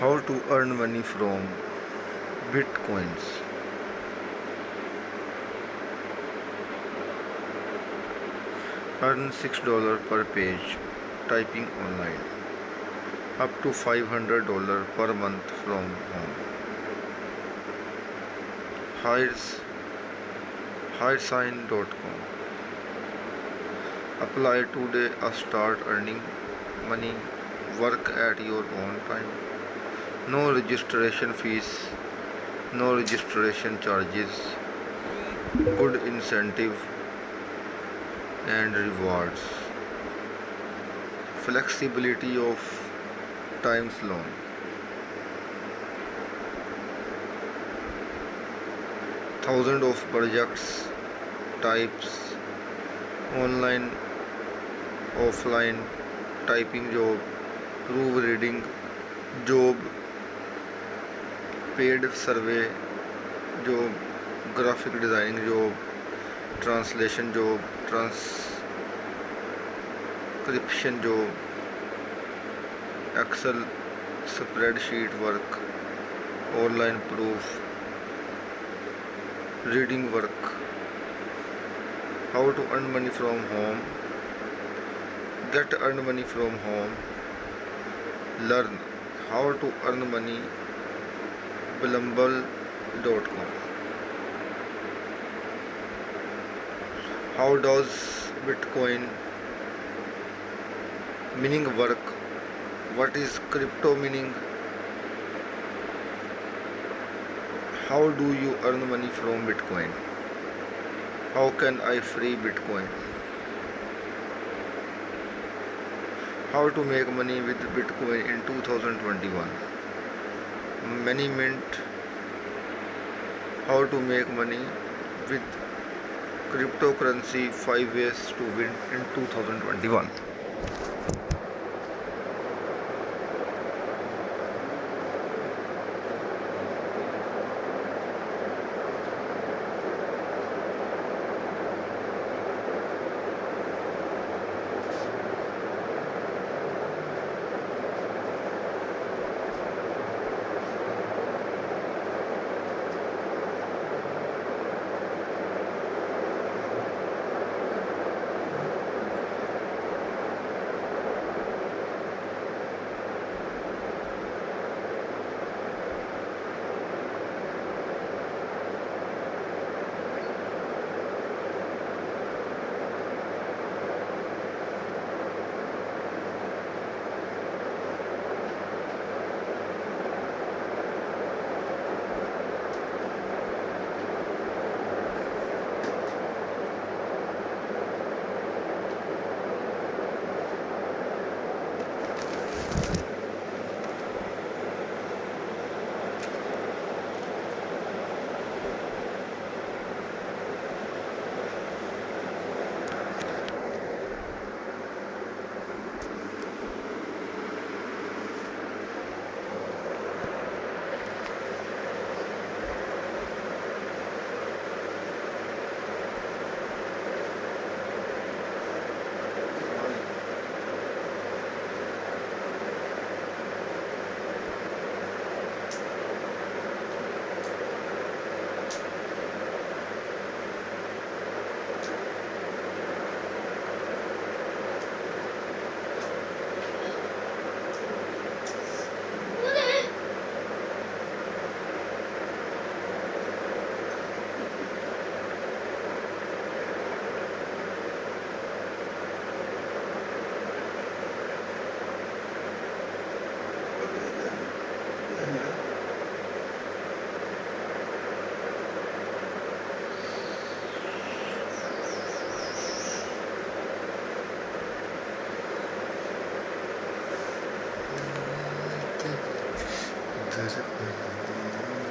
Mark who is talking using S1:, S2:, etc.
S1: How to earn money from Bitcoins. Earn $6 per page typing online. Up to $500 per month from home. Hiresign.com. Apply today or start earning money. Work at your own time. No registration fees. No registration charges. Good incentive and rewards. Flexibility of time zone. Thousands of projects types online, offline, typing job, proofreading job, paid survey job, graphic designing job, translation job, transcription job, Excel spreadsheet work, online proof reading work. How to earn money from home. Get earn money from home. Learn how to earn money. Blumble.com. How does Bitcoin mining work? What is crypto mining? How do you earn money from Bitcoin? How can I free Bitcoin? How to make money with Bitcoin in 2021? Many Mint. How to make money with cryptocurrency, 5 ways to win in 2021.
S2: Does it?